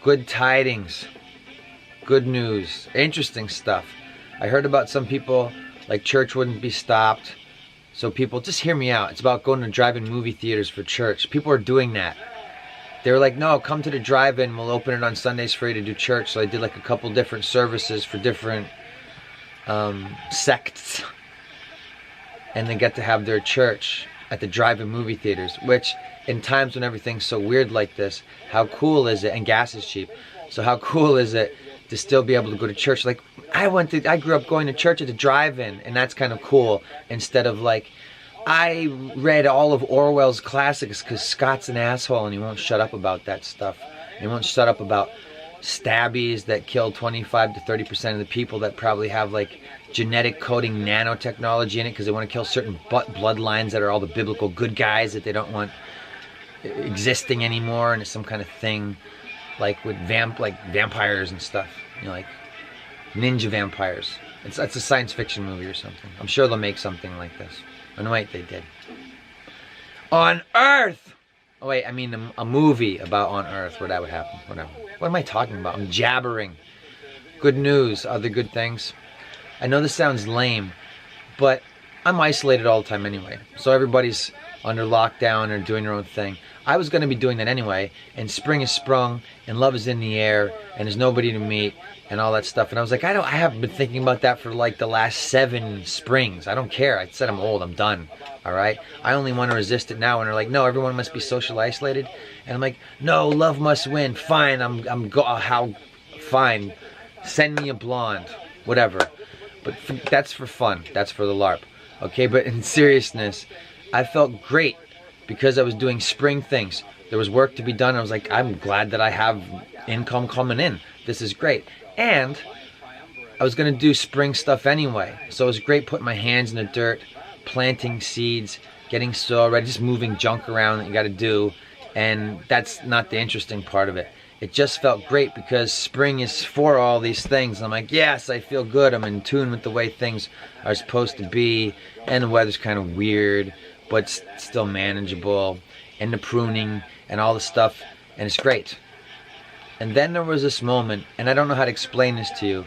Good tidings. Good news. Interesting stuff. I heard about some people, like church wouldn't be stopped. So people, just hear me out. It's about going to drive-in movie theaters for church. People are doing that. They were like, no, come to the drive-in. We'll open it on Sundays for you to do church. So I did like a couple different services for different sects. And they get to have their church at the drive-in movie theaters. Which, in times when everything's so weird like this, how cool is it? And gas is cheap. So how cool is it to still be able to go to church? Like, I grew up going to church at the drive-in, and that's kind of cool. Instead of like, I read all of Orwell's classics because Scott's an asshole and he won't shut up about that stuff. He won't shut up about stabbies that kill 25 to 30% of the people that probably have like genetic coding nanotechnology in it because they want to kill certain bloodlines that are all the biblical good guys that they don't want existing anymore, and it's some kind of thing like with vampires and stuff, you know, like ninja vampires. It's a science fiction movie or something. I'm sure they'll make something like this. Oh no, wait, they did. On Earth! Oh wait, I mean a movie about on Earth where that would happen. Whatever. What am I talking about? I'm jabbering. Good news, other good things. I know this sounds lame, but I'm isolated all the time anyway. So everybody's under lockdown or doing their own thing. I was going to be doing that anyway, and spring is sprung, and love is in the air, and there's nobody to meet, and all that stuff. And I was like, I haven't been thinking about that for like the last 7 springs. I don't care. I said I'm old. I'm done. All right? I only want to resist it now. And they're like, no, everyone must be social isolated. And I'm like, no, love must win. Fine. Fine. Send me a blonde. Whatever. But that's for fun. That's for the LARP. Okay? But in seriousness, I felt great because I was doing spring things. There was work to be done. I was like, I'm glad that I have income coming in. This is great. And I was going to do spring stuff anyway. So it was great putting my hands in the dirt, planting seeds, getting soil ready, just moving junk around that you got to do. And that's not the interesting part of it. It just felt great because spring is for all these things. And I'm like, yes, I feel good. I'm in tune with the way things are supposed to be. And the weather's kind of weird, but still manageable. And the pruning and all the stuff. And it's great. And then there was this moment, and I don't know how to explain this to you,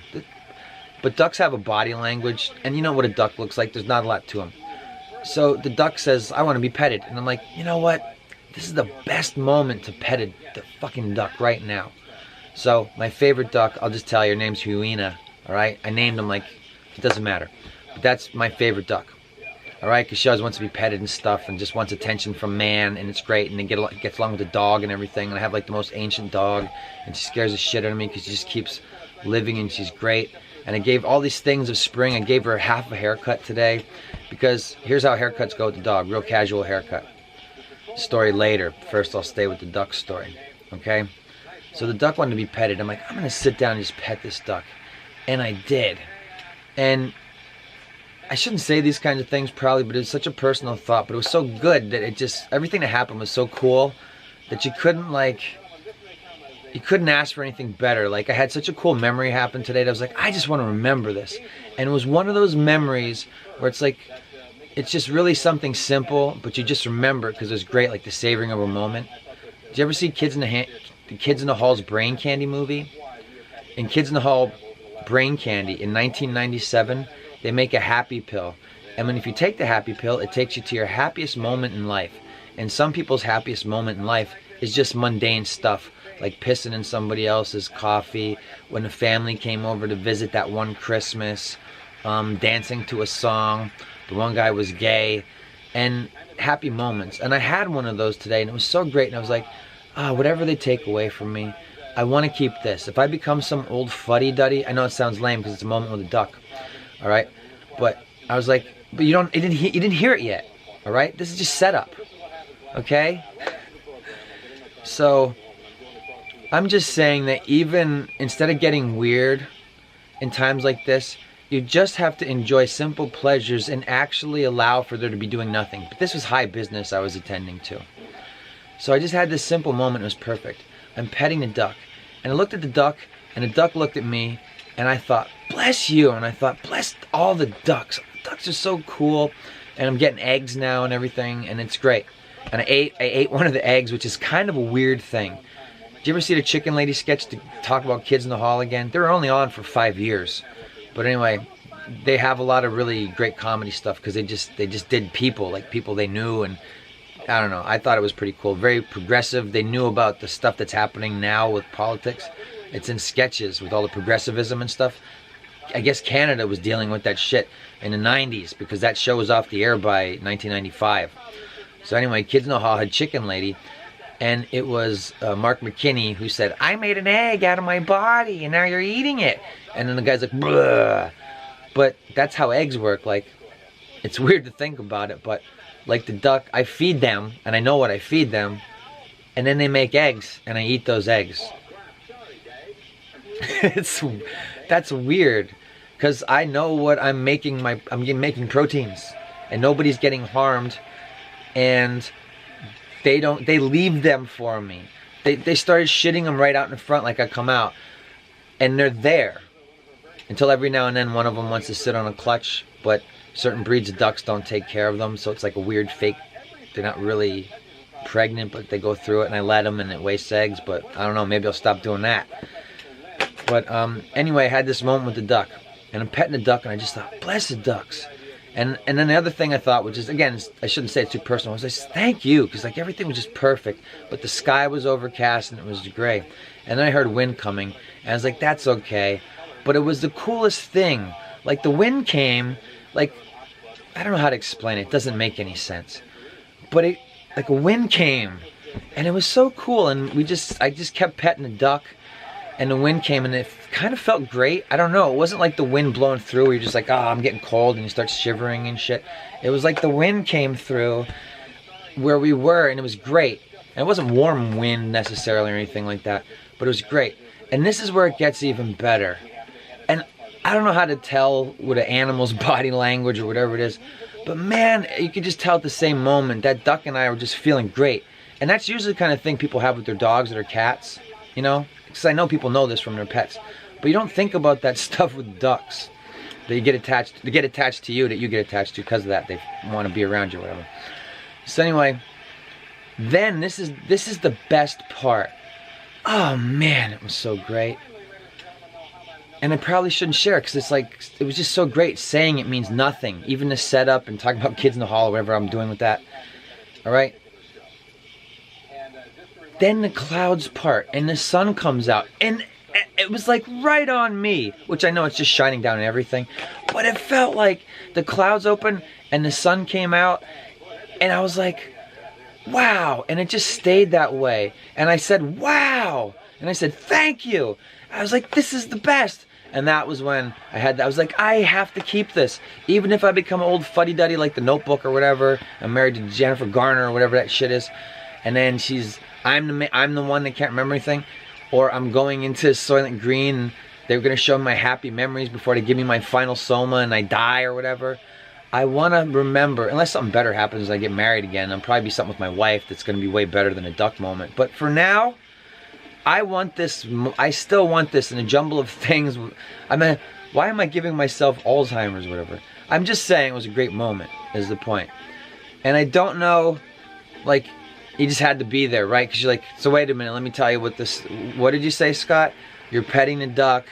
but ducks have a body language, and you know what a duck looks like. There's not a lot to them. So the duck says, I want to be petted. And I'm like, you know what? This is the best moment to pet the fucking duck right now. So my favorite duck, I'll just tell you, her name's Huina, all right? I named him like, it doesn't matter. But that's my favorite duck. All right, because she always wants to be petted and stuff and just wants attention from man, and it's great, and it gets along with the dog and everything, and I have like the most ancient dog, and she scares the shit out of me because she just keeps living, and she's great. And I gave all these things of spring. I gave her half a haircut today because here's how haircuts go with the dog, real casual haircut. Story later. First I'll stay with the duck story, okay? So the duck wanted to be petted. I'm like, I'm going to sit down and just pet this duck. And I did. And I shouldn't say these kinds of things probably, but it's such a personal thought, but it was so good that it just, everything that happened was so cool that you couldn't ask for anything better. Like, I had such a cool memory happen today that I was like, I just want to remember this. And it was one of those memories where it's like, it's just really something simple, but you just remember it because it was great, like the savoring of a moment. Did you ever see the Kids in the Hall's Brain Candy movie? In Kids in the Hall Brain Candy in 1997, they make a happy pill. And if you take the happy pill, it takes you to your happiest moment in life. And some people's happiest moment in life is just mundane stuff, like pissing in somebody else's coffee, when a family came over to visit that one Christmas, dancing to a song, the one guy was gay, and happy moments. And I had one of those today, and it was so great, and I was like, whatever they take away from me, I want to keep this. If I become some old fuddy-duddy, I know it sounds lame because it's a moment with a duck, all right? But I was like, but you didn't hear it yet, all right? This is just setup, okay? So I'm just saying that even instead of getting weird in times like this, you just have to enjoy simple pleasures and actually allow for there to be doing nothing. But this was high business I was attending to. So I just had this simple moment. It was perfect. I'm petting the duck, and I looked at the duck, and the duck looked at me, and I thought, bless you. And I thought, bless all the ducks. Ducks are so cool. And I'm getting eggs now and everything, and it's great. And I ate one of the eggs, which is kind of a weird thing. Did you ever see the Chicken Lady sketch to talk about Kids in the Hall again? They were only on for 5 years. But anyway, they have a lot of really great comedy stuff because they just did people, like people they knew, and I don't know. I thought it was pretty cool. Very progressive. They knew about the stuff that's happening now with politics. It's in sketches with all the progressivism and stuff. I guess Canada was dealing with that shit in the 90s because that show was off the air by 1995. So anyway, Kids in the Hall had Chicken Lady, and it was Mark McKinney who said, I made an egg out of my body and now you're eating it. And then the guy's like, bleh. But that's how eggs work. Like, it's weird to think about it, but like the duck, I feed them, and I know what I feed them, and then they make eggs, and I eat those eggs. That's weird, because I know what I'm making. I'm making proteins, and nobody's getting harmed, and they leave them for me. They started shitting them right out in front, like I come out, and they're there until every now and then one of them wants to sit on a clutch, but certain breeds of ducks don't take care of them, so it's like a weird fake. They're not really pregnant, but they go through it, and I let them, and it wastes eggs. But I don't know, maybe I'll stop doing that. But anyway, I had this moment with the duck, and I'm petting the duck, and I just thought, bless the ducks. And then the other thing I thought, which is, again, I shouldn't say it's too personal, was I said, thank you, because like everything was just perfect, but the sky was overcast, and it was gray. And then I heard wind coming, and I was like, that's okay. But it was the coolest thing. Like, the wind came, like, I don't know how to explain it. It doesn't make any sense. But it, like, a wind came, and it was so cool. And I just kept petting the duck, and the wind came, and it kind of felt great. I don't know. It wasn't like the wind blowing through where you're just like, oh, I'm getting cold, and you start shivering and shit. It was like the wind came through where we were, and it was great. And it wasn't warm wind necessarily or anything like that, but it was great. And this is where it gets even better. And I don't know how to tell with an animal's body language or whatever it is, but man, you could just tell at the same moment that duck and I were just feeling great. And that's usually the kind of thing people have with their dogs or their cats, you know? Because I know people know this from their pets. But you don't think about that stuff with ducks. That you get attached, they get attached to you, that you get attached to because of that. They want to be around you or whatever. So anyway, then this is the best part. Oh man, it was so great. And I probably shouldn't share it because it's like, it was just so great. Saying it means nothing. Even the setup and talking about Kids in the Hall or whatever I'm doing with that. Alright? Then the clouds part and the sun comes out. And it was like right on me. Which I know it's just shining down and everything. But it felt like the clouds opened and the sun came out. And I was like, wow. And it just stayed that way. And I said, wow. And I said, thank you. I was like, this is the best. And that was when I had that. I was like, I have to keep this. Even if I become an old fuddy-duddy like The Notebook or whatever. I'm married to Jennifer Garner or whatever that shit is. And then I'm the one that can't remember anything. Or I'm going into Soylent Green and they're going to show me my happy memories before they give me my final soma and I die or whatever. I want to remember, unless something better happens as I get married again, I'll probably be something with my wife that's going to be way better than a duck moment. But for now, I want this, I still want this in a jumble of things. I mean, why am I giving myself Alzheimer's or whatever? I'm just saying it was a great moment, is the point. And I don't know, like, you just had to be there, right? Because you're like, so wait a minute, let me tell you what did you say, Scott? You're petting the duck,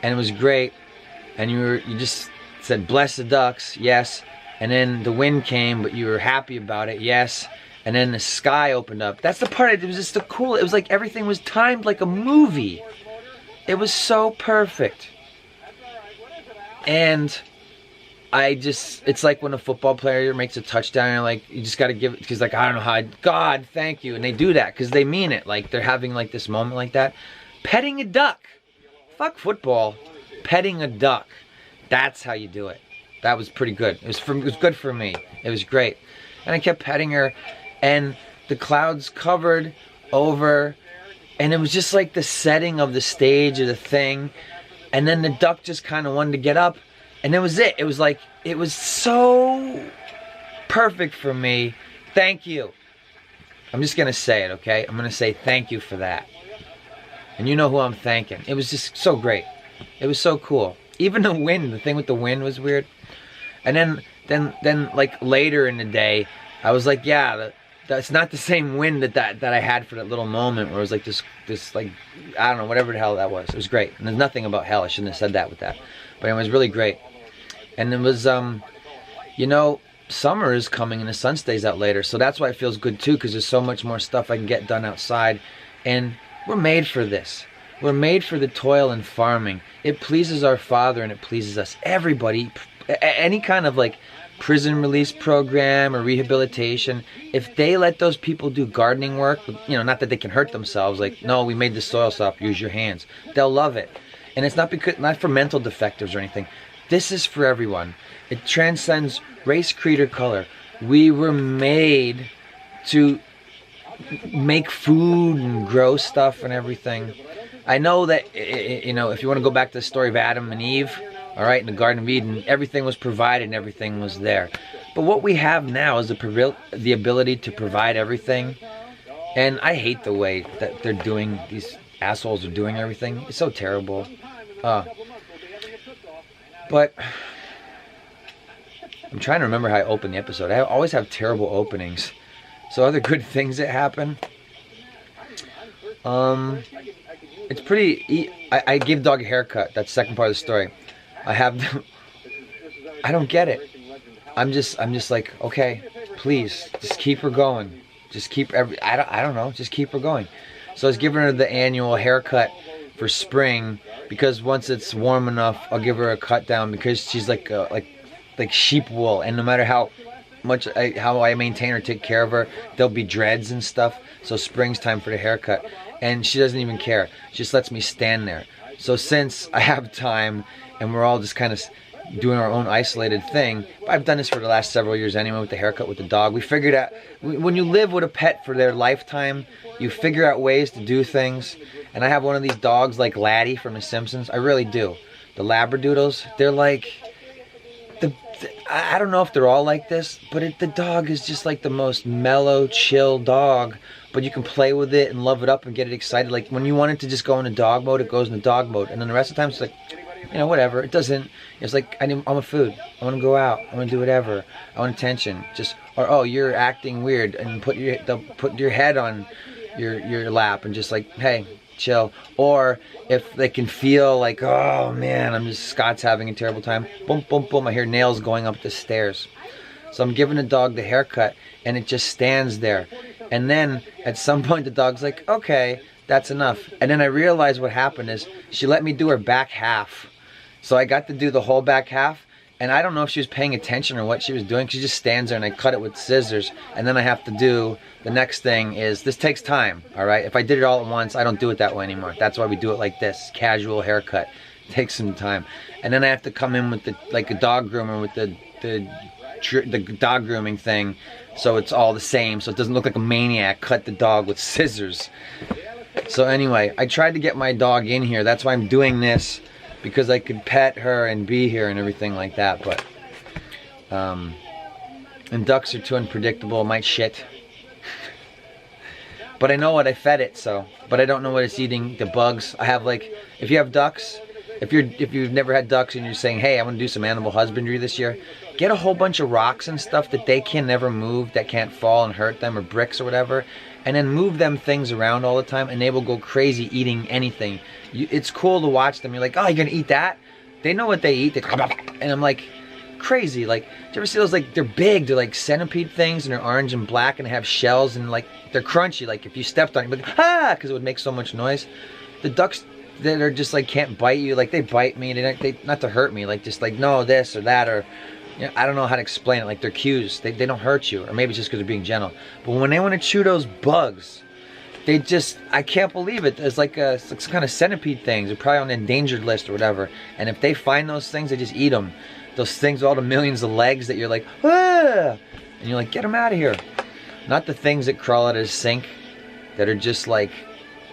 and it was great. And you just said, bless the ducks, yes. And then the wind came, but you were happy about it, yes. And then the sky opened up. That's the part, it was just the cool, it was like everything was timed like a movie. It was so perfect. And it's like when a football player makes a touchdown, and like, you just gotta give it, because like, I don't know how, God, thank you. And they do that, because they mean it. Like, they're having like this moment like that. Petting a duck. Fuck football. Petting a duck. That's how you do it. That was pretty good. It was good for me. It was great. And I kept petting her. And the clouds covered over, and it was just like the setting of the stage of the thing. And then the duck just kind of wanted to get up, and that was it. It was like, it was so perfect for me. Thank you. I'm just going to say it, okay? I'm going to say thank you for that. And you know who I'm thanking. It was just so great. It was so cool. Even the wind, the thing with the wind was weird. And then like later in the day, I was like, yeah, That's not the same wind that I had for that little moment where it was like this like, I don't know, whatever the hell that was. It was great. And there's nothing about hell. I shouldn't have said that with that. But it was really great. And it was, you know, summer is coming and the sun stays out later. So that's why it feels good too, because there's so much more stuff I can get done outside. And we're made for this. We're made for the toil and farming. It pleases our Father and it pleases us. Everybody, any kind of like prison release program or rehabilitation, if they let those people do gardening work, you know, not that they can hurt themselves, like, no, we made the soil soft, use your hands. They'll love it. And it's not for mental defectives or anything. This is for everyone. It transcends race, creed, or color. We were made to make food and grow stuff and everything. I know that, you know, if you want to go back to the story of Adam and Eve, all right, in the Garden of Eden, everything was provided and everything was there. But what we have now is the ability to provide everything. And I hate the way that they're doing, these assholes are doing everything. It's so terrible. But I'm trying to remember how I opened the episode. I always have terrible openings. So are there good things that happen? It's pretty... I gave the dog a haircut. That's the second part of the story. I don't get it. I'm just like, okay, please, just keep her going. Just keep I don't know, just keep her going. So I was giving her the annual haircut for spring because once it's warm enough, I'll give her a cut down because she's like sheep wool, and no matter how I maintain her, take care of her, there'll be dreads and stuff. So spring's time for the haircut, and she doesn't even care. She just lets me stand there. So since I have time and we're all just kind of doing our own isolated thing, I've done this for the last several years anyway with the haircut with the dog. We figured out, when you live with a pet for their lifetime, you figure out ways to do things. And I have one of these dogs like Laddie from The Simpsons. I really do. The Labradoodles, they're like, I don't know if they're all like this, but the dog is just like the most mellow, chill dog. But you can play with it and love it up and get it excited. Like when you want it to just go into dog mode, it goes into dog mode. And then the rest of the time it's like, you know, whatever. It doesn't, it's like, I want food. I want to go out. I want to do whatever. I want attention. Just, or, oh, you're acting weird. And they'll put your head on your lap and just like, hey, chill. Or if they can feel like, oh man, Scott's having a terrible time. Boom, boom, boom. I hear nails going up the stairs. So I'm giving the dog the haircut and it just stands there. And then at some point the dog's like, okay, that's enough. And then I realized what happened is she let me do her back half. So I got to do the whole back half. And I don't know if she was paying attention or what she was doing. She just stands there and I cut it with scissors. And then I have to do, the next thing is, this takes time, all right? If I did it all at once, I don't do it that way anymore. That's why we do it like this, casual haircut. It takes some time. And then I have to come in with like a dog groomer with the dog grooming thing. So it's all the same. So it doesn't look like a maniac. Cut the dog with scissors. So anyway, I tried to get my dog in here. That's why I'm doing this. Because I could pet her and be here and everything like that, but and ducks are too unpredictable, might shit. But I know what I fed it, so. But I don't know what it's eating, the bugs. I have like, if you have ducks, if you've never had ducks and you're saying, hey, I want to do some animal husbandry this year, get a whole bunch of rocks and stuff that they can never move, that can't fall and hurt them, or bricks or whatever, and then move them things around all the time, and they will go crazy eating anything. It's cool to watch them. You're like, oh, you're gonna eat that? They know what they eat. And I'm like, crazy. Like, do you ever see those, like, they're big, they're like centipede things, and they're orange and black, and they have shells, and like, they're crunchy. Like, if you stepped on it, you'd be like, ah, because it would make so much noise. The ducks that are just like, can't bite you, like, they bite me, they not to hurt me, like, just like, no, this or that, or, you know, I don't know how to explain it. Like, they're cues. They don't hurt you, or maybe it's just because they're being gentle. But when they want to chew those bugs, they just, I can't believe it. It's like some kind of centipede things. They're probably on the endangered list or whatever. And if they find those things, they just eat them. Those things with all the millions of legs that you're like, ah! And you're like, get them out of here. Not the things that crawl out of the sink that are just like,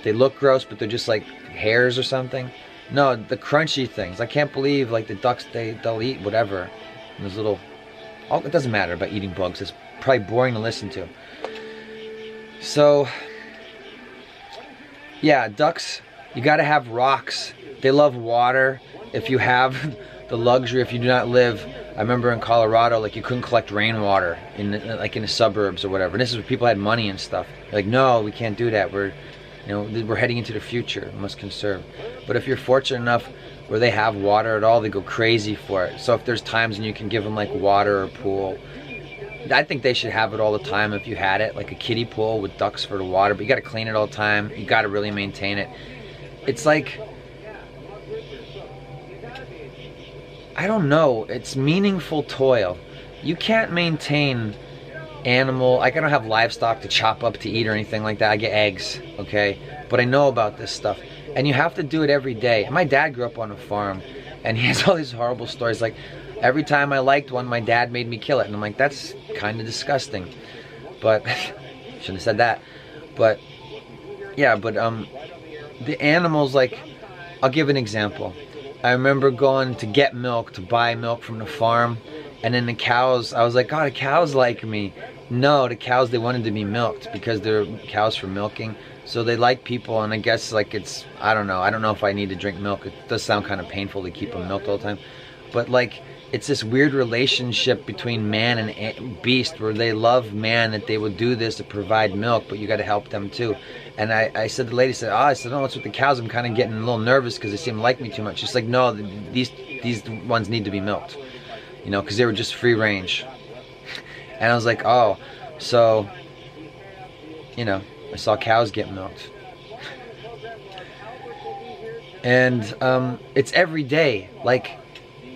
they look gross, but they're just like hairs or something. No, the crunchy things. I can't believe, like, the ducks, they'll eat whatever. And those little, it doesn't matter about eating bugs. It's probably boring to listen to. So, yeah, ducks, you gotta have rocks. They love water. If you have the luxury, if you do not live, I remember in Colorado, like you couldn't collect rainwater in the suburbs or whatever. And this is where people had money and stuff. Like, no, we can't do that. We're heading into the future. We must conserve. But if you're fortunate enough where they have water at all, they go crazy for it. So if there's times when you can give them like water or pool, I think they should have it all the time if you had it, like a kiddie pool with ducks for the water. But you got to clean it all the time. You got to really maintain it. It's like, I don't know, it's meaningful toil. You can't maintain animal, like I don't have livestock to chop up to eat or anything like that. I get eggs, okay? But I know about this stuff. And you have to do it every day. My dad grew up on a farm, and he has all these horrible stories. Like, every time I liked one, my dad made me kill it. And I'm like, that's kind of disgusting. But, shouldn't have said that. But, yeah, but, the animals, like, I'll give an example. I remember going to get milk, to buy milk from the farm, and then the cows, I was like, oh, the cows like me. No, the cows, they wanted to be milked because they're cows for milking. So they like people, and I guess like it's, I don't know if I need to drink milk. It does sound kind of painful to keep them milked all the time. But like, it's this weird relationship between man and beast where they love man, that they will do this to provide milk, but you got to help them too. And I said, the lady said, no, it's with the cows. I'm kind of getting a little nervous because they seem to like me too much. She's like, no, these ones need to be milked, you know, because they were just free range. And I was like, oh, so, you know, I saw cows get milked. And it's every day. Like,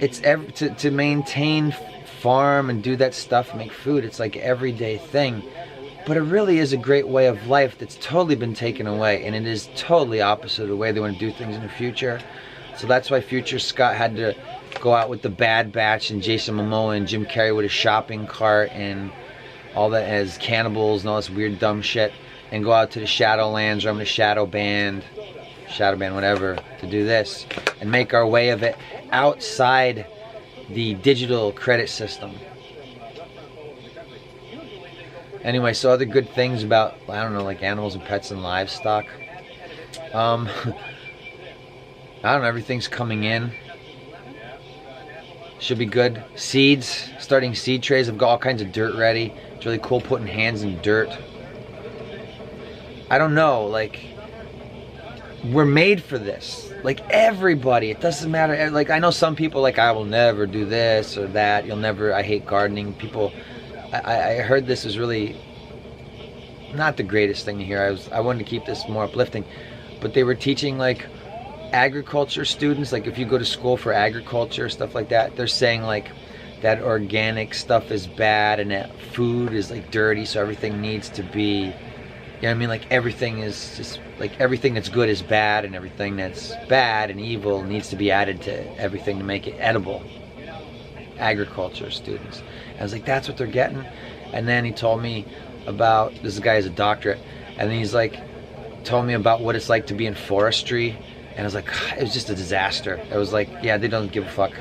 it's to maintain farm and do that stuff, make food, it's like everyday thing. But it really is a great way of life that's totally been taken away, and it is totally opposite of the way they want to do things in the future. So that's why Future Scott had to go out with the Bad Batch and Jason Momoa and Jim Carrey with a shopping cart and all that as cannibals and all this weird dumb shit, and go out to the Shadowlands or I'm the Shadow Band, whatever, to do this and make our way of it outside the digital credit system. Anyway, so other good things about, I don't know, like animals and pets and livestock. I don't know, everything's coming in. Should be good. Seeds, starting seed trays. I've got all kinds of dirt ready. It's really cool putting hands in dirt. I don't know, like, we're made for this. Like, everybody, it doesn't matter. Like, I know some people like, I will never do this or that. I hate gardening. People, I heard this is really not the greatest thing to hear. I wanted to keep this more uplifting, but they were teaching like agriculture students, like if you go to school for agriculture, stuff like that, they're saying like that organic stuff is bad and that food is like dirty, so everything needs to be, you know what I mean, like everything is just like, everything that's good is bad and everything that's bad and evil needs to be added to everything to make it edible. Agriculture students. I was like, that's what they're getting. And then he told me about, this guy has a doctorate, and then he's like, told me about what it's like to be in forestry, and I was like, it was just a disaster. It was like, yeah, they don't give a fuck.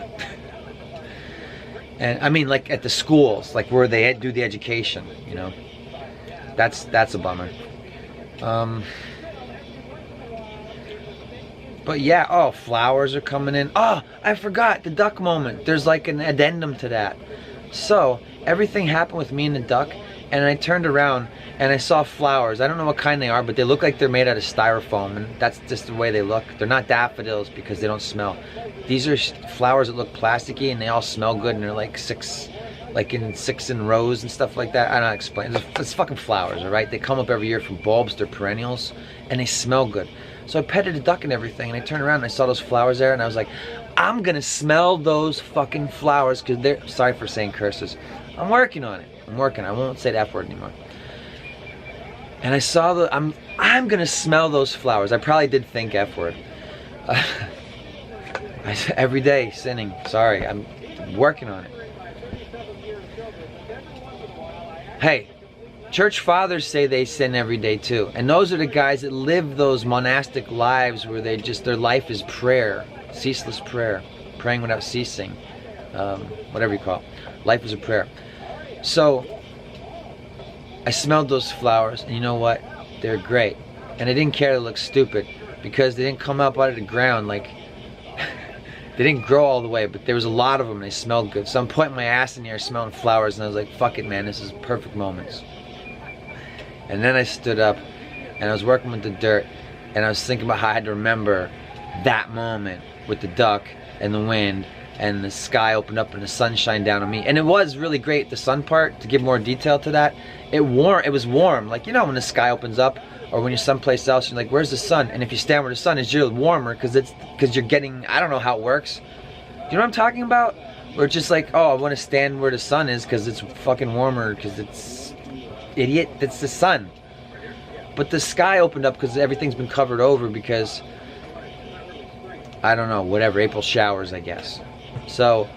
And I mean, like at the schools, like where they do the education, you know, that's a bummer. But yeah, oh, flowers are coming in. Oh, I forgot the duck moment. There's like an addendum to that. So everything happened with me and the duck, and I turned around and I saw flowers. I don't know what kind they are, but they look like they're made out of styrofoam, and that's just the way they look. They're not daffodils because they don't smell. These are flowers that look plasticky, and they all smell good, and they're like six in rows and stuff like that. I don't explain. It's fucking flowers, all right? They come up every year from bulbs. They're perennials, and they smell good. So I petted a duck and everything, and I turned around and I saw those flowers there, and I was like, I'm gonna smell those fucking flowers, because they're, sorry for saying curses. I'm working on it. I won't say the F word anymore. And I saw I'm gonna smell those flowers. I probably did think F word. Every day, sinning. Sorry, I'm working on it. Hey, church fathers say they sin every day too. And those are the guys that live those monastic lives where they just, their life is prayer. Ceaseless prayer. Praying without ceasing. Whatever you call it. Life is a prayer. So, I smelled those flowers, and you know what? They're great. And I didn't care to look stupid, because they didn't come up out of the ground like They didn't grow all the way, but there was a lot of them. And they smelled good. So I'm pointing my ass in the air, smelling flowers, and I was like, fuck it, man, this is perfect moments. And then I stood up, and I was working with the dirt, and I was thinking about how I had to remember that moment with the duck and the wind, and the sky opened up and the sun shined down on me. And it was really great, the sun part, to give more detail to that. It was warm, like, you know, when the sky opens up, or when you're someplace else, you're like, where's the sun? And if you stand where the sun is, you're warmer, because you're getting, I don't know how it works. Do you know what I'm talking about? Or just like, oh, I want to stand where the sun is because it's fucking warmer, because it's, idiot, it's the sun. But the sky opened up because everything's been covered over because, I don't know, whatever, April showers, I guess. So,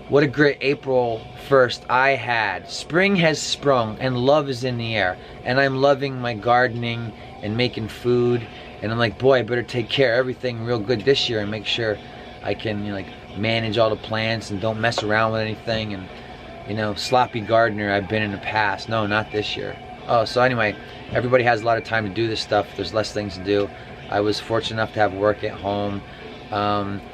what a great April 1st I had. Spring has sprung and love is in the air. And I'm loving my gardening and making food. And I'm like, boy, I better take care of everything real good this year and make sure I can, you know, like, manage all the plants and don't mess around with anything. And, you know, sloppy gardener I've been in the past. No, not this year. Oh, so anyway, everybody has a lot of time to do this stuff. There's less things to do. I was fortunate enough to have work at home.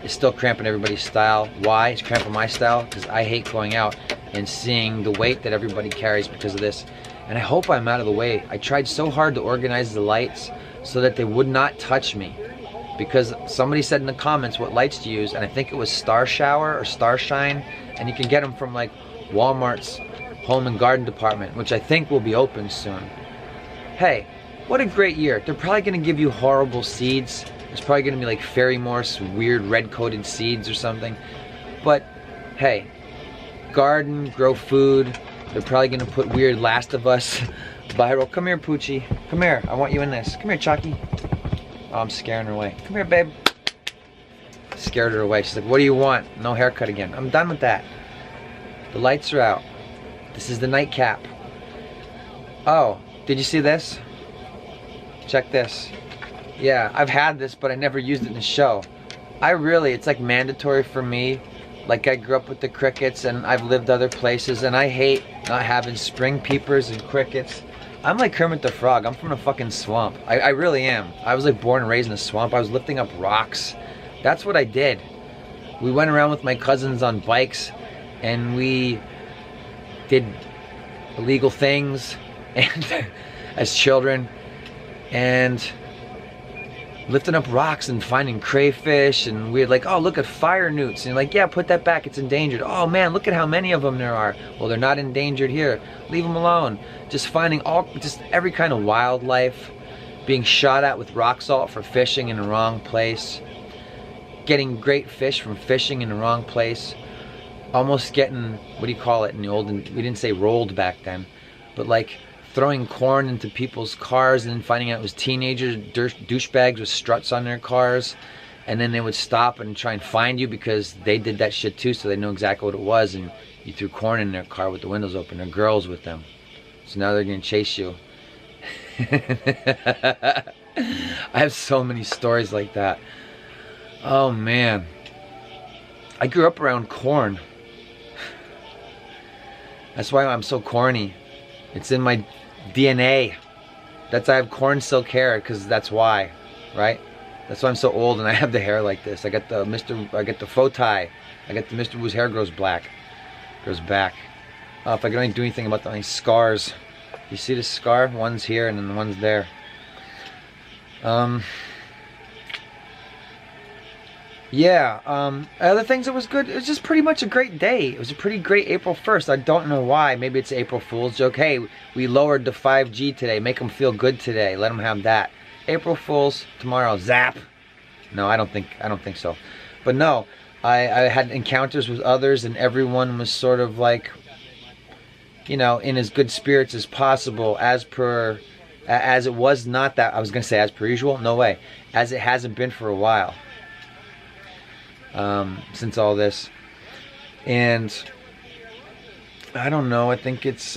It's still cramping everybody's style. Why? It's cramping my style because I hate going out and seeing the weight that everybody carries because of this. And I hope I'm out of the way. I tried so hard to organize the lights so that they would not touch me, because somebody said in the comments what lights to use, and I think it was Star Shower or Star Shine, and you can get them from like Walmart's Home and Garden Department, which I think will be open soon. Hey, what a great year. They're probably going to give you horrible seeds. It's probably going to be like fairy morse, weird red-coated seeds or something. But, hey, garden, grow food. They're probably going to put weird Last of Us viral. Come here, Poochie. Come here. I want you in this. Come here, Chucky. Oh, I'm scaring her away. Come here, babe. Scared her away. She's like, what do you want? No haircut again. I'm done with that. The lights are out. This is the nightcap. Oh, did you see this? Check this. Yeah, I've had this, but I never used it in the show. It's like mandatory for me. Like, I grew up with the crickets, and I've lived other places, and I hate not having spring peepers and crickets. I'm like Kermit the Frog. I'm from a fucking swamp. I really am. I was like born and raised in a swamp. I was lifting up rocks. That's what I did. We went around with my cousins on bikes, and we did illegal things and as children, and lifting up rocks and finding crayfish, and we're like, oh, look at fire newts, and you're like, yeah, put that back, it's endangered. Oh man, look at how many of them there are. Well, they're not endangered here, leave them alone. Just finding just every kind of wildlife, being shot at with rock salt for fishing in the wrong place, getting great fish from fishing in the wrong place, almost getting, what do you call it in the olden, we didn't say rolled back then, but like throwing corn into people's cars and then finding out it was teenagers, douchebags with struts on their cars, and then they would stop and try and find you because they did that shit too, so they know exactly what it was, and you threw corn in their car with the windows open. They're girls with them, so now they're gonna chase you. I have so many stories like that. Oh man, I grew up around corn. That's why I'm so corny. It's in my DNA. I have corn silk hair because that's why, right? That's why I'm so old and I have the hair like this. I got the faux tie. I got the Mr. Woo's hair grows black, grows back. If I could only do anything about the scars. You see the scar? One's here and then the one's there. Yeah, other things that was good, it was just pretty much a great day. It was a pretty great April 1st. I don't know why. Maybe it's an April Fool's joke. Hey, we lowered the 5G today. Make them feel good today. Let them have that. April Fool's tomorrow. Zap. No, I don't think so. But no, I had encounters with others, and everyone was sort of like, you know, in as good spirits as possible, as it was not that, I was going to say as per usual. No way. As it hasn't been for a while. Since all this, and I don't know, I think it's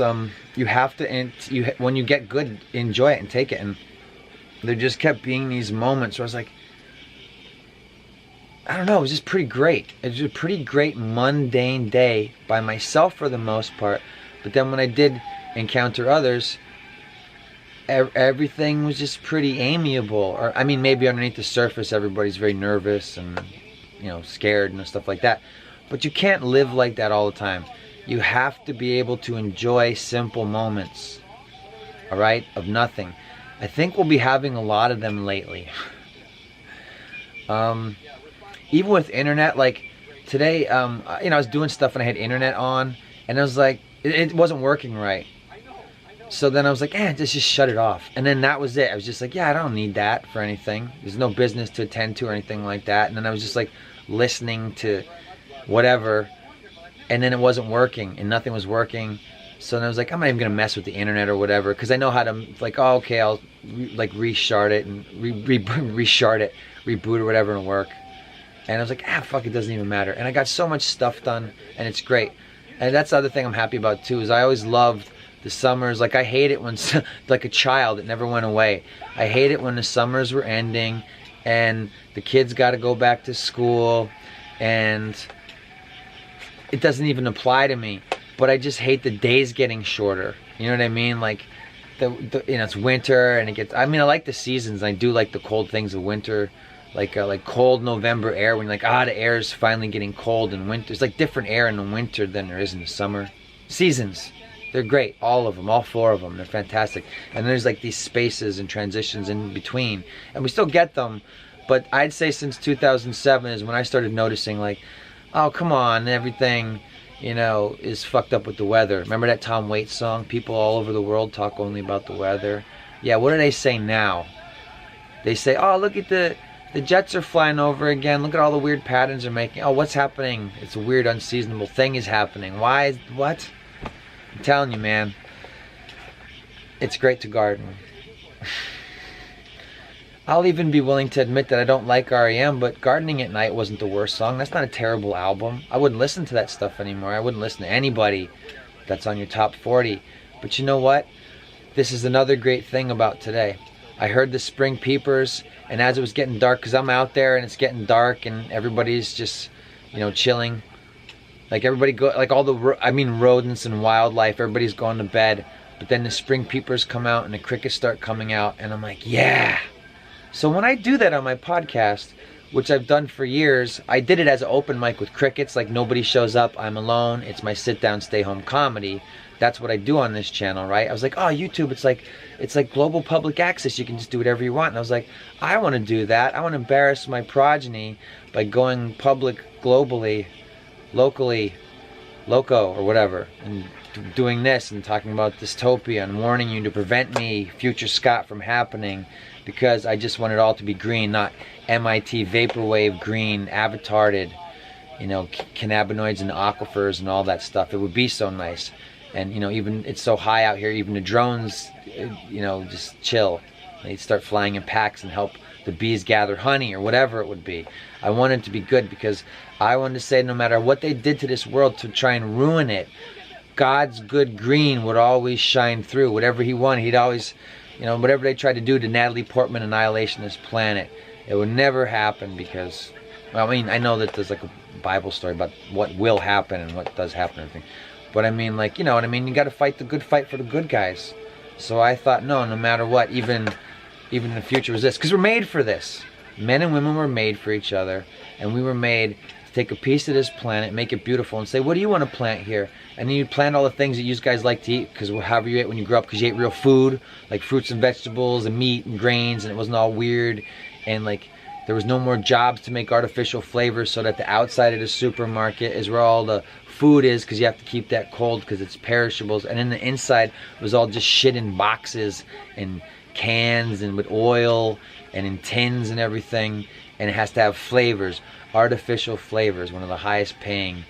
you have to, when you get good, enjoy it and take it. And there just kept being these moments where I was like, I don't know, it was just pretty great. It was a pretty great mundane day by myself for the most part, but then when I did encounter others, everything was just pretty amiable. Or I mean, maybe underneath the surface everybody's very nervous and scared and stuff like that. But you can't live like that all the time. You have to be able to enjoy simple moments, all right, of nothing. I think we'll be having a lot of them lately. Even with internet, like today, I was doing stuff and I had internet on, and I was like, it wasn't working right. So then I was like, just shut it off. And then that was it. I was just like, I don't need that for anything. There's no business to attend to or anything like that. And then I was just like listening to whatever, and then it wasn't working and nothing was working. So then I was like, I'm not even gonna mess with the internet or whatever, because I know how to, like, oh, okay, I'll reshard it and reshard it, reboot or whatever, and work. And I was like, fuck, it doesn't even matter. And I got so much stuff done, and it's great. And that's the other thing I'm happy about too, is I always loved the summers. Like, I hate it when, like a child, it never went away. I hate it when the summers were ending and the kids got to go back to school, and it doesn't even apply to me. But I just hate the days getting shorter. You know what I mean? Like, it's winter and it gets. I mean, I like the seasons. I do like the cold things of winter, like cold November air. When you're like, the air is finally getting cold in winter. There's like different air in the winter than there is in the summer. Seasons, they're great. All of them, all 4 of them, they're fantastic. And there's like these spaces and transitions in between, and we still get them. But I'd say since 2007 is when I started noticing, like, oh, come on, everything, is fucked up with the weather. Remember that Tom Waits song? People all over the world talk only about the weather. Yeah, what do they say now? They say, oh, look at the jets are flying over again. Look at all the weird patterns they're making. Oh, what's happening? It's a weird, unseasonable thing is happening. Why? What? I'm telling you, man. It's great to garden. I'll even be willing to admit that I don't like REM, but Gardening at Night wasn't the worst song. That's not a terrible album. I wouldn't listen to that stuff anymore. I wouldn't listen to anybody that's on your top 40. But you know what? This is another great thing about today. I heard the spring peepers, and as it was getting dark, because I'm out there and it's getting dark and everybody's just, chilling. Like all the rodents and wildlife, everybody's going to bed. But then the spring peepers come out and the crickets start coming out, and I'm like, yeah. So when I do that on my podcast, which I've done for years, I did it as an open mic with crickets, like nobody shows up, I'm alone, it's my sit down, stay home comedy. That's what I do on this channel, right? I was like, oh, YouTube, it's like global public access, you can just do whatever you want. And I was like, I want to do that. I want to embarrass my progeny by going public globally, locally, loco, or whatever, and doing this and talking about dystopia and warning you to prevent me, future Scott, from happening, because I just want it all to be green, not MIT vaporwave green, avatared, cannabinoids and aquifers and all that stuff. It would be so nice. And even it's so high out here, even the drones, just chill. They start flying in packs and help the bees gather honey or whatever it would be. I want it to be good, because I wanted to say, no matter what they did to this world to try and ruin it, God's good green would always shine through. Whatever he wanted, he'd always, whatever they tried to do to Natalie Portman annihilation of this planet, it would never happen, because, well, I know that there's like a Bible story about what will happen and what does happen and everything. But you know what I mean? You got to fight the good fight for the good guys. So I thought, no matter what, even in the future was this. Because we're made for this. Men and women were made for each other. And we were made to take a piece of this planet, make it beautiful, and say, what do you want to plant here? And then you plant all the things that you guys like to eat, because however you ate when you grew up, because you ate real food, like fruits and vegetables and meat and grains, and it wasn't all weird. And like, there was no more jobs to make artificial flavors, so that the outside of the supermarket is where all the food is, because you have to keep that cold because it's perishables. And then the inside was all just shit in boxes and cans and with oil and in tins and everything. And it has to have flavors, artificial flavors, one of the highest paying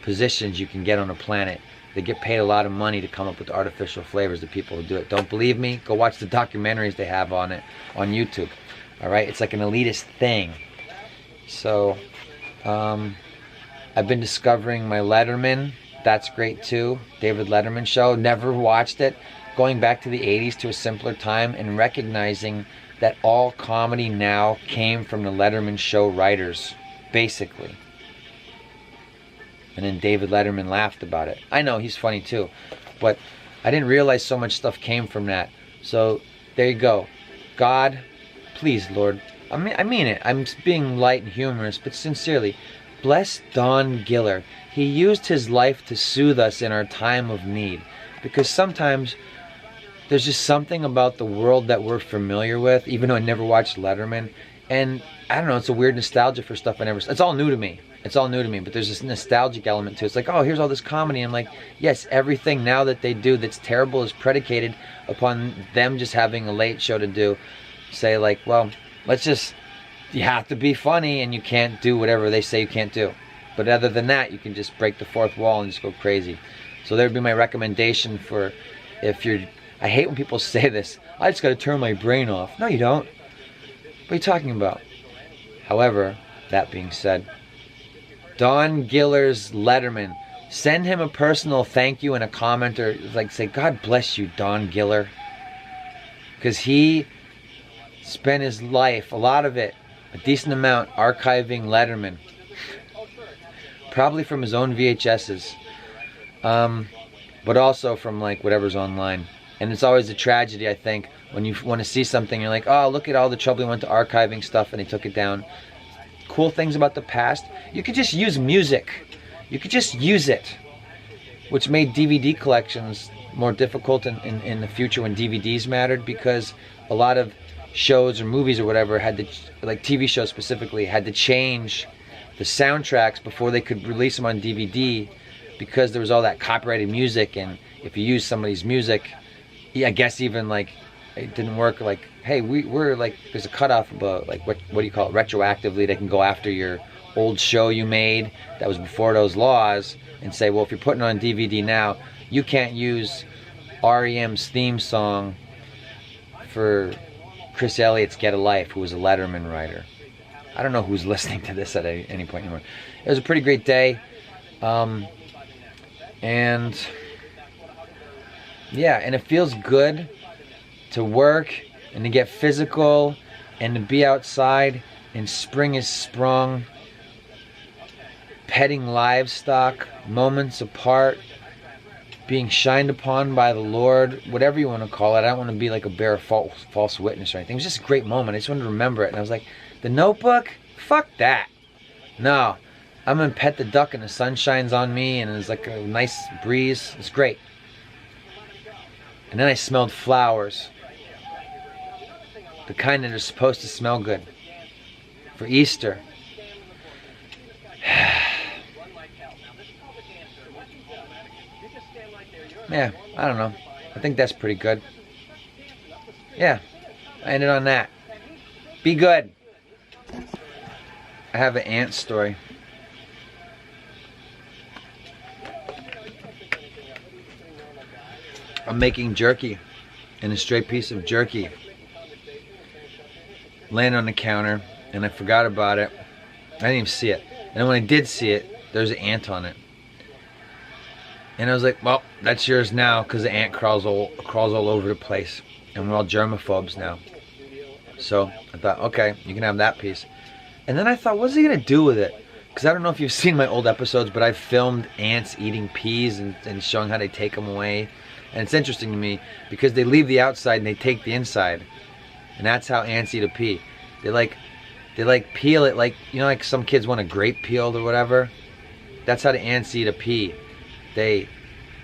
positions you can get on the planet. They get paid a lot of money to come up with artificial flavors, the people who do it. Don't believe me? Go watch the documentaries they have on it on YouTube. All right, it's like an elitist thing. So I've been discovering my Letterman. That's great too. David Letterman show. Never watched it. Going back to the 80s, to a simpler time, and recognizing that all comedy now came from the Letterman show writers, basically. And then David Letterman laughed about it. I know, he's funny too. But I didn't realize so much stuff came from that. So there you go. God, please, Lord, I mean it. I'm being light and humorous, but sincerely, bless Don Giller. He used his life to soothe us in our time of need. Because sometimes there's just something about the world that we're familiar with, even though I never watched Letterman. And I don't know, it's a weird nostalgia for stuff I never... It's all new to me. It's all new to me, but there's this nostalgic element to it. It's like, oh, here's all this comedy. I'm like, yes, everything now that they do that's terrible is predicated upon them just having a late show to do. Say like, well, you have to be funny and you can't do whatever they say you can't do. But other than that, you can just break the fourth wall and just go crazy. So that would be my recommendation for if you're... I hate when people say this. I just got to turn my brain off. No, you don't. What are you talking about? However, that being said, Don Giller's Letterman. Send him a personal thank you and a comment, or like say, God bless you, Don Giller. Because he spent his life, a lot of it, a decent amount, archiving Letterman. Probably from his own VHSs. But also from like whatever's online. And it's always a tragedy, I think, when you want to see something, you're like, oh, look at all the trouble he went to archiving stuff and they took it down. Cool things about the past. You could just use music. You could just use it. Which made DVD collections more difficult in the future when DVDs mattered, because a lot of shows or movies or whatever had to, like TV shows specifically, had to change the soundtracks before they could release them on DVD, because there was all that copyrighted music, and if you use somebody's music, I guess even like it didn't work. Like, hey, we're like, there's a cutoff about like what do you call it? Retroactively, they can go after your old show you made that was before those laws and say, well, if you're putting it on DVD now, you can't use REM's theme song for Chris Elliott's Get a Life, who was a Letterman writer. I don't know who's listening to this at any point anymore. It was a pretty great day, and yeah, and it feels good to work and to get physical and to be outside, and spring is sprung, petting livestock, moments apart, being shined upon by the Lord, whatever you want to call it. I don't want to be like a bearer of false witness or anything. It was just a great moment. I just wanted to remember it. And I was like, The Notebook? Fuck that. No. I'm going to pet the duck and the sun shines on me and it's like a nice breeze. It's great. And then I smelled flowers. The kind that are supposed to smell good. For Easter. Yeah, I don't know. I think that's pretty good. Yeah, I ended on that. Be good. I have an ant story. I'm making jerky, and a straight piece of jerky landed on the counter, and I forgot about it. I didn't even see it. And then when I did see it, there's an ant on it. And I was like, well, that's yours now, because the ant crawls all over the place. And we're all germaphobes now. So I thought, okay, you can have that piece. And then I thought, what's he going to do with it? Because I don't know if you've seen my old episodes, but I've filmed ants eating peas and showing how they take them away. And it's interesting to me because they leave the outside and they take the inside. And that's how ants eat a pea. They like peel it like, you know, like some kids want a grape peeled or whatever. That's how the ants eat a pea. They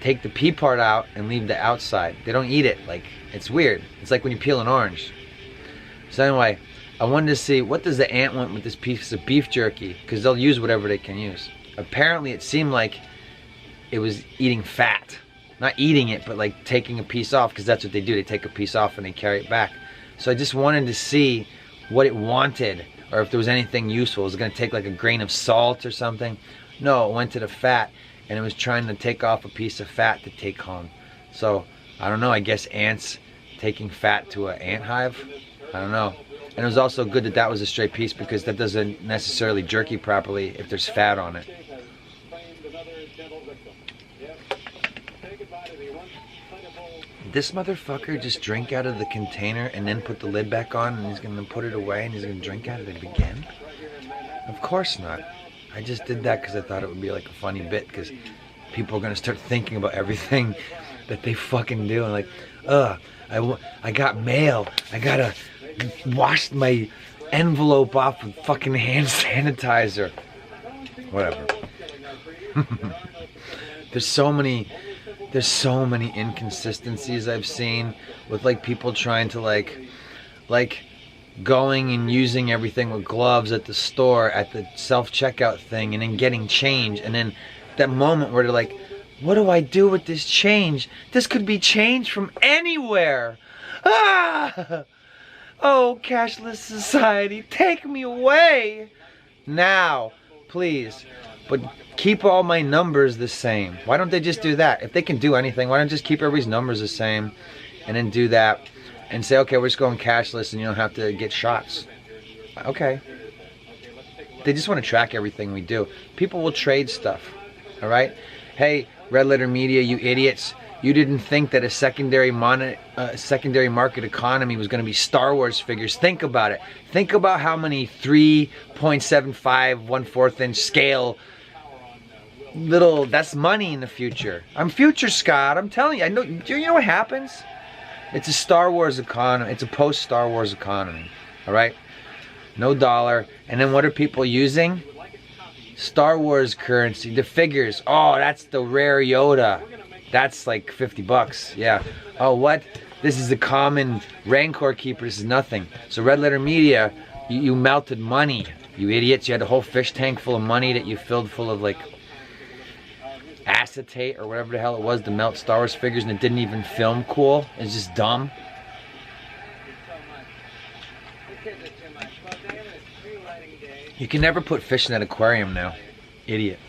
take the pea part out and leave the outside. They don't eat it. Like, it's weird. It's like when you peel an orange. So anyway, I wanted to see, what does the ant want with this piece of beef jerky? Because they'll use whatever they can use. Apparently it seemed like it was eating fat. Not eating it, but like taking a piece off, because that's what they do. They take a piece off and they carry it back. So I just wanted to see what it wanted, or if there was anything useful. Was it going to take like a grain of salt or something? No, it went to the fat, and it was trying to take off a piece of fat to take home. So, I don't know, I guess ants taking fat to an ant hive? I don't know. And it was also good that that was a straight piece, because that doesn't necessarily jerky properly if there's fat on it. This motherfucker just drink out of the container and then put the lid back on, and he's going to put it away and he's going to drink out of it again? Of course not. I just did that because I thought it would be like a funny bit, because people are going to start thinking about everything that they fucking do, and like, I got mail, I gotta wash my envelope off with fucking hand sanitizer. Whatever. There's so many inconsistencies I've seen with like people trying to like going and using everything with gloves at the store, at the self-checkout thing, and then getting change, and then that moment where they're like, what do I do with this change? This could be change from anywhere. Ah! Oh, cashless society, take me away now, please. But keep all my numbers the same. Why don't they just do that? If they can do anything, why don't they just keep everybody's numbers the same and then do that and say, okay, we're just going cashless and you don't have to get shots. Okay. They just want to track everything we do. People will trade stuff, all right? Hey, Red Letter Media, you idiots. You didn't think that a secondary market economy was going to be Star Wars figures. Think about it. Think about how many 3.75, 1/4 inch scale that's money in the future. I'm future Scott. I'm telling you. I know. Do you know what happens? It's a Star Wars economy. It's a post-Star Wars economy. All right? No dollar. And then what are people using? Star Wars currency. The figures. Oh, that's the rare Yoda. That's like $50. Yeah. Oh, what? This is a common Rancor keeper. This is nothing. So Red Letter Media, you melted money. You idiots. You had a whole fish tank full of money that you filled full of like acetate or whatever the hell it was to melt Star Wars figures, and it didn't even film cool. It's just dumb. You can never put fish in that aquarium now. Idiot.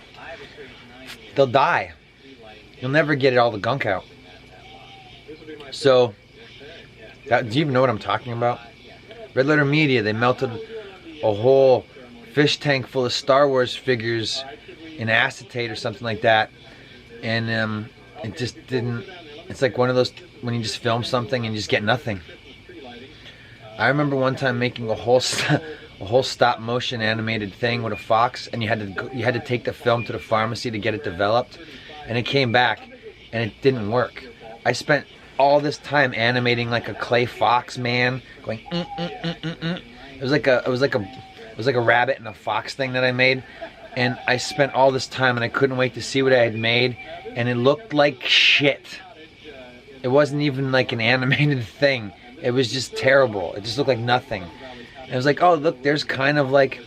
They'll die. You'll never get all the gunk out. So, do you even know what I'm talking about? Red Letter Media, they melted a whole fish tank full of Star Wars figures in acetate or something like that. And it just didn't, it's like one of those, when you just film something and you just get nothing. I remember one time making a whole stop motion animated thing with a fox, and you had to take the film to the pharmacy to get it developed, and it came back and it didn't work. I spent all this time animating like a clay fox man going It was like a rabbit and a fox thing that I made, and I spent all this time and I couldn't wait to see what I had made, and it looked like shit. It wasn't even like an animated thing. It was just terrible. It just looked like nothing. And I was like, oh, look, there's kind of like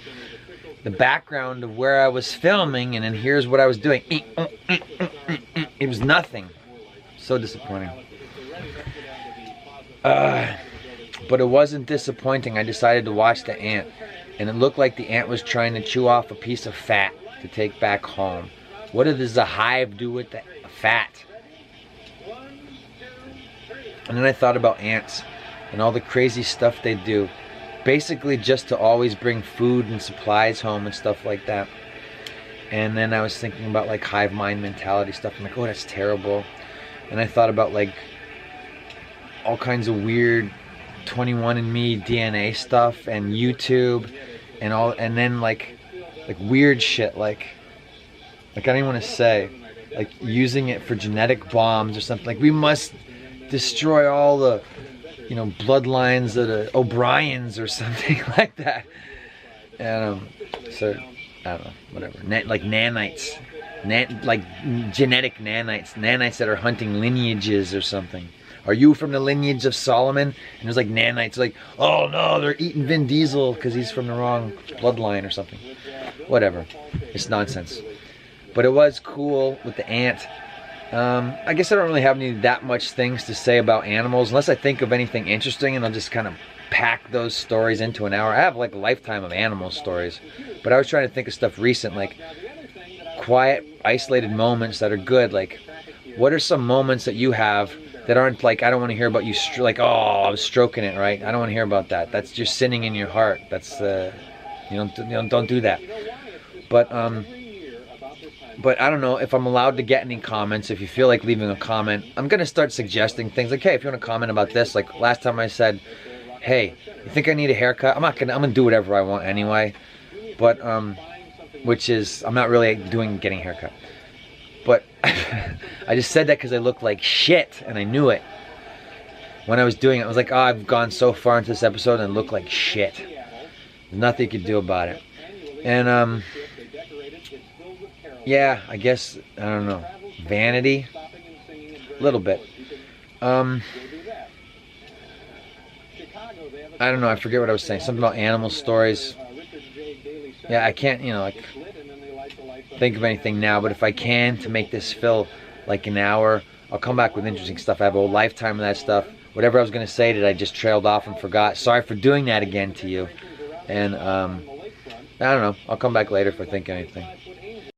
the background of where I was filming, and then here's what I was doing. It was nothing. So disappointing. But it wasn't disappointing. I decided to watch the ant, and it looked like the ant was trying to chew off a piece of fat to take back home. What does a hive do with the fat? And then I thought about ants and all the crazy stuff they do, basically just to always bring food and supplies home and stuff like that. And then I was thinking about like hive mind mentality stuff. I'm like, oh, that's terrible. And I thought about like all kinds of weird 21andMe DNA stuff and YouTube and all, and then like weird shit like I don't even want to say, like using it for genetic bombs or something. Like we must destroy all the, you know, bloodlines of the O'Briens or something like that. And so I don't know, whatever. Like nanites, like genetic nanites that are hunting lineages or something. Are you from the lineage of Solomon? And there's like nanites, like, oh no, they're eating Vin Diesel because he's from the wrong bloodline or something. Whatever, it's nonsense. But it was cool with the ant. I guess I don't really have that much things to say about animals unless I think of anything interesting, and I'll just kind of pack those stories into an hour. I have like a lifetime of animal stories, but I was trying to think of stuff recent, like quiet, isolated moments that are good. Like, what are some moments that you have that aren't like, I don't want to hear about you, like, oh, I was stroking it, right? I don't want to hear about that. That's just sinning in your heart. That's, you don't do that. But I don't know if I'm allowed to get any comments. If you feel like leaving a comment, I'm going to start suggesting things like, hey, if you want to comment about this, like last time I said, hey, you think I need a haircut? I'm going to do whatever I want anyway. But, which is, I'm not really getting a haircut. But I just said that because I looked like shit, and I knew it. When I was doing it, I was like, oh, I've gone so far into this episode and look like shit. There's nothing you can do about it. And yeah, I guess, I don't know, vanity, a little bit. I don't know, I forget what I was saying. Something about animal stories. Yeah, I can't, you know, like, think of anything now, but if I can, to make this fill like an hour, I'll come back with interesting stuff. I have a whole lifetime of that stuff. Whatever I was going to say that I just trailed off and forgot. Sorry for doing that again to you. And I don't know, I'll come back later if I think of anything.